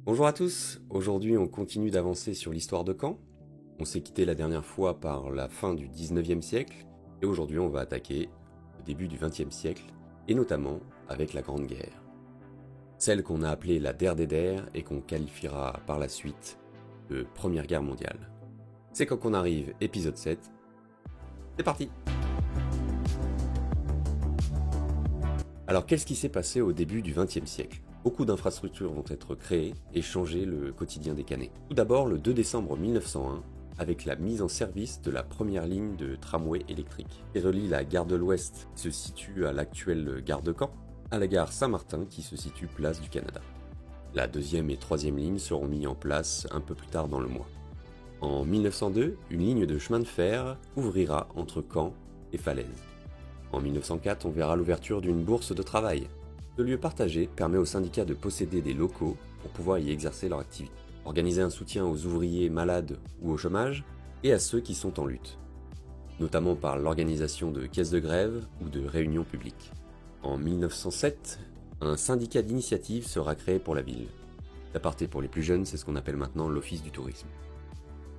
Bonjour à tous, aujourd'hui on continue d'avancer sur l'histoire de Caen. On s'est quitté la dernière fois par la fin du 19e siècle et aujourd'hui on va attaquer le début du 20e siècle et notamment avec la Grande Guerre. Celle qu'on a appelée la Der des Der et qu'on qualifiera par la suite de Première Guerre mondiale. C'est quand qu'on arrive, épisode 7. C'est parti! Alors qu'est-ce qui s'est passé au début du XXe siècle? Beaucoup d'infrastructures vont être créées et changer le quotidien des Canets. Tout d'abord le 2 décembre 1901, avec la mise en service de la première ligne de tramway électrique, qui relie la gare de l'Ouest, qui se situe à l'actuelle gare de Caen, à la gare Saint-Martin, qui se situe place du Canada. La deuxième et troisième ligne seront mises en place un peu plus tard dans le mois. En 1902, une ligne de chemin de fer ouvrira entre Caen et Falaise. En 1904, on verra l'ouverture d'une bourse de travail. Ce lieu partagé permet aux syndicats de posséder des locaux pour pouvoir y exercer leur activité, organiser un soutien aux ouvriers malades ou au chômage et à ceux qui sont en lutte, notamment par l'organisation de caisses de grève ou de réunions publiques. En 1907, un syndicat d'initiative sera créé pour la ville. D'aparté pour les plus jeunes, c'est ce qu'on appelle maintenant l'Office du tourisme.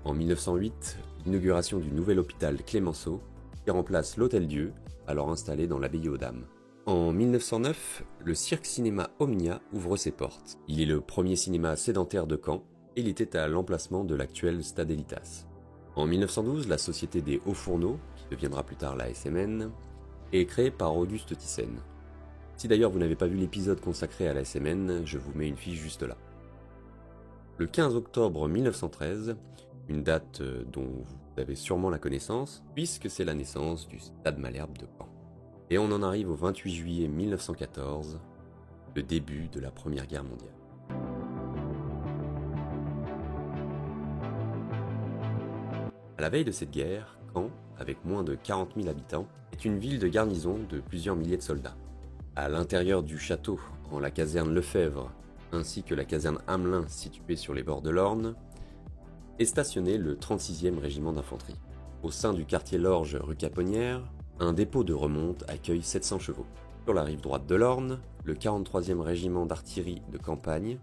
En 1908, l'inauguration du nouvel hôpital Clémenceau qui remplace l'Hôtel-Dieu, alors installé dans l'abbaye aux Dames. En 1909, le cirque-cinéma Omnia ouvre ses portes. Il est le premier cinéma sédentaire de Caen et il était à l'emplacement de l'actuel Stade Elitas. En 1912, la Société des Hauts Fourneaux, qui deviendra plus tard la SMN, est créée par Auguste Thyssen. Si d'ailleurs vous n'avez pas vu l'épisode consacré à la SMN, je vous mets une fiche juste là. Le 15 octobre 1913, une date dont vous avez sûrement la connaissance, puisque c'est la naissance du Stade Malherbe de Caen. Et on en arrive au 28 juillet 1914, le début de la Première Guerre mondiale. À la veille de cette guerre, Caen, avec moins de 40 000 habitants, est une ville de garnison de plusieurs milliers de soldats. À l'intérieur du château, en la caserne Lefebvre, ainsi que la caserne Hamelin située sur les bords de l'Orne, est stationné le 36e régiment d'infanterie. Au sein du quartier Lorge rue Caponnière, un dépôt de remonte accueille 700 chevaux. Sur la rive droite de l'Orne, le 43e régiment d'artillerie de campagne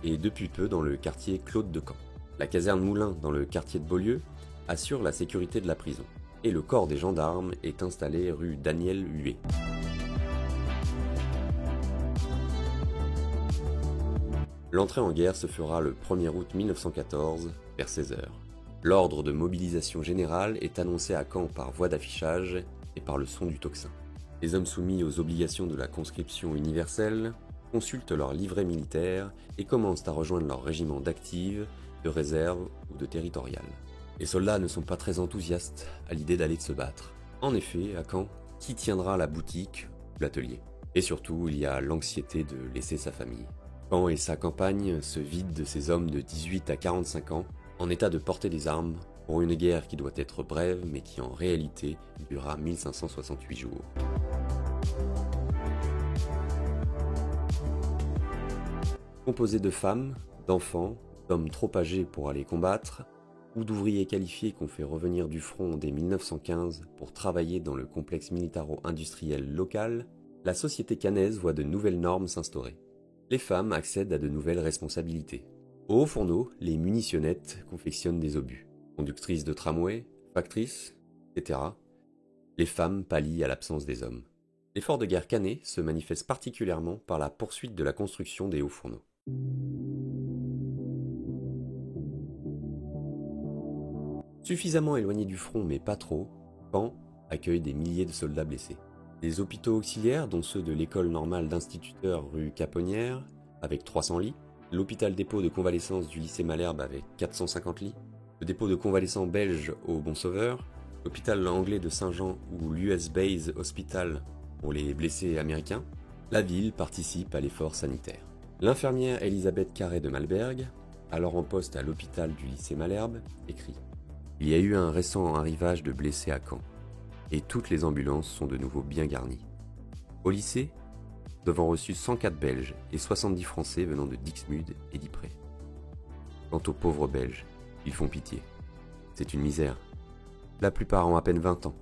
et depuis peu dans le quartier Claude de Caen. La caserne Moulin dans le quartier de Beaulieu assure la sécurité de la prison et le corps des gendarmes est installé rue Daniel Huet. L'entrée en guerre se fera le 1er août 1914 vers 16h. L'ordre de mobilisation générale est annoncé à Caen par voie d'affichage et par le son du tocsin. Les hommes soumis aux obligations de la conscription universelle consultent leur livret militaire et commencent à rejoindre leur régiment d'active, de réserve ou de territorial. Les soldats ne sont pas très enthousiastes à l'idée d'aller se battre. En effet, à Caen, qui tiendra la boutique ou l'atelier? Et surtout, il y a l'anxiété de laisser sa famille. Caen et sa campagne se vident de ces hommes de 18 à 45 ans en état de porter des armes pour une guerre qui doit être brève mais qui en réalité durera 1568 jours. Composé de femmes, d'enfants, d'hommes trop âgés pour aller combattre, ou d'ouvriers qualifiés qu'on fait revenir du front dès 1915 pour travailler dans le complexe militaro-industriel local, la société cannaise voit de nouvelles normes s'instaurer. Les femmes accèdent à de nouvelles responsabilités. Au haut fourneau, les munitionnettes confectionnent des obus. Conductrices de tramway, factrices, etc. Les femmes pallient à l'absence des hommes. L'effort de guerre canet se manifeste particulièrement par la poursuite de la construction des hauts fourneaux. Suffisamment éloigné du front mais pas trop, Caen accueille des milliers de soldats blessés. Des hôpitaux auxiliaires, dont ceux de l'école normale d'instituteurs rue Caponnière, avec 300 lits, l'hôpital dépôt de convalescence du lycée Malherbe avec 450 lits, le dépôt de convalescents belge au Bon-Sauveur, l'hôpital anglais de Saint-Jean ou l'US Base Hospital pour les blessés américains, la ville participe à l'effort sanitaire. L'infirmière Elisabeth Carré de Malberg, alors en poste à l'hôpital du lycée Malherbe, écrit « Il y a eu un récent arrivage de blessés à Caen, et toutes les ambulances sont de nouveau bien garnies. Au lycée, nous avons reçu 104 Belges et 70 Français venant de Dixmude et d'Ypres. Quant aux pauvres Belges, ils font pitié. C'est une misère. La plupart ont à peine 20 ans.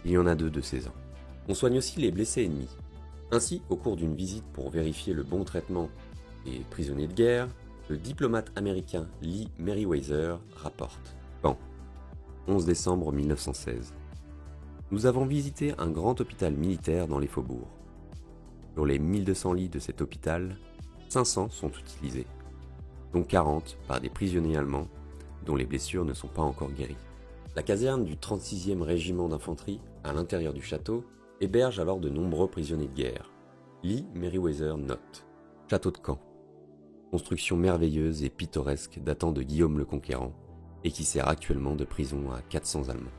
Il y en a 2 de 16 ans. On soigne aussi les blessés ennemis. Ainsi, au cours d'une visite pour vérifier le bon traitement des prisonniers de guerre, Le diplomate américain Lee Meriwether rapporte « Caen, 11 décembre 1916. Nous avons visité un grand hôpital militaire dans les faubourgs. Sur les 1200 lits de cet hôpital, 500 sont utilisés, dont 40 par des prisonniers allemands dont les blessures ne sont pas encore guéries. La caserne du 36e régiment d'infanterie, à l'intérieur du château, héberge alors de nombreux prisonniers de guerre. » Lee Meriwether note « Château de Caen, construction merveilleuse et pittoresque datant de Guillaume le Conquérant et qui sert actuellement de prison à 400 Allemands. »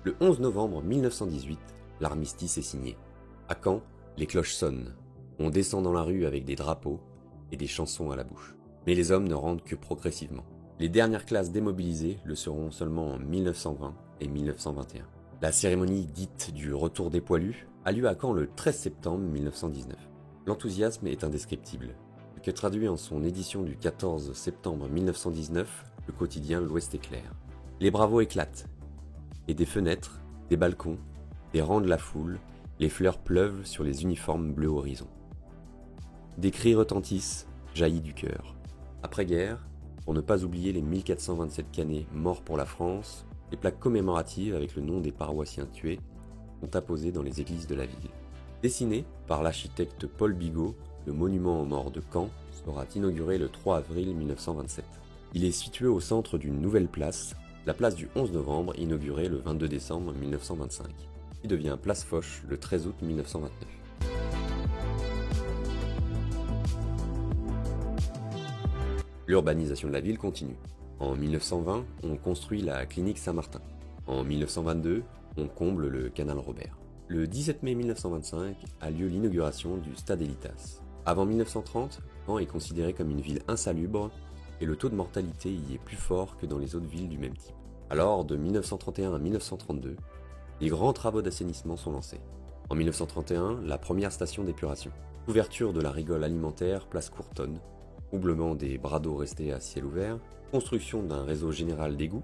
Le 11 novembre 1918, l'armistice est signé. À Caen, les cloches sonnent. On descend dans la rue avec des drapeaux et des chansons à la bouche. Mais les hommes ne rentrent que progressivement. Les dernières classes démobilisées le seront seulement en 1920 et 1921. La cérémonie dite du retour des poilus a lieu à Caen le 13 septembre 1919. L'enthousiasme est indescriptible, ce que traduit en son édition du 14 septembre 1919 le quotidien L'Ouest éclair. Les bravos éclatent, et des fenêtres, des balcons, des rangs de la foule, les fleurs pleuvent sur les uniformes bleu horizon. Des cris retentissent, jaillis du cœur. Après-guerre, pour ne pas oublier les 1427 canets morts pour la France, les plaques commémoratives avec le nom des paroissiens tués sont apposées dans les églises de la ville. Dessiné par l'architecte Paul Bigot, le monument aux morts de Caen sera inauguré le 3 avril 1927. Il est situé au centre d'une nouvelle place, la place du 11 novembre, inaugurée le 22 décembre 1925, qui devient place Foch le 13 août 1929. L'urbanisation de la ville continue. En 1920, on construit la clinique Saint-Martin. En 1922, on comble le canal Robert. Le 17 mai 1925 a lieu l'inauguration du Stade Elitas. Avant 1930, Caen est considéré comme une ville insalubre et le taux de mortalité y est plus fort que dans les autres villes du même type. Alors, de 1931 à 1932, les grands travaux d'assainissement sont lancés. En 1931, la première station d'épuration. Ouverture de la rigole alimentaire place Courtonne, troublement des bras d'eau restés à ciel ouvert, construction d'un réseau général d'égouts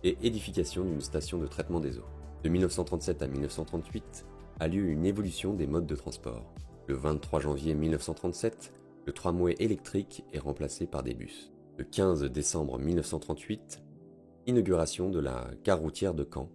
et édification d'une station de traitement des eaux. De 1937 à 1938 a lieu une évolution des modes de transport. Le 23 janvier 1937, le tramway électrique est remplacé par des bus. Le 15 décembre 1938, inauguration de la gare routière de Caen,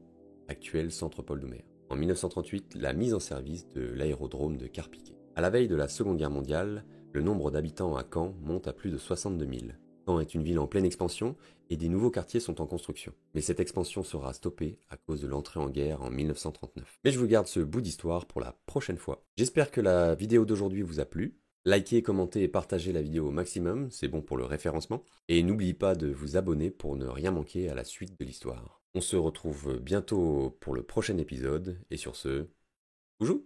actuel centre Paul Doumer. En 1938, la mise en service de l'aérodrome de Carpiquet. À la veille de la Seconde Guerre mondiale, le nombre d'habitants à Caen monte à plus de 62 000. Caen est une ville en pleine expansion et des nouveaux quartiers sont en construction. Mais cette expansion sera stoppée à cause de l'entrée en guerre en 1939. Mais je vous garde ce bout d'histoire pour la prochaine fois. J'espère que la vidéo d'aujourd'hui vous a plu. Likez, commentez et partagez la vidéo au maximum, c'est bon pour le référencement. Et n'oubliez pas de vous abonner pour ne rien manquer à la suite de l'histoire. On se retrouve bientôt pour le prochain épisode et sur ce, bonjour.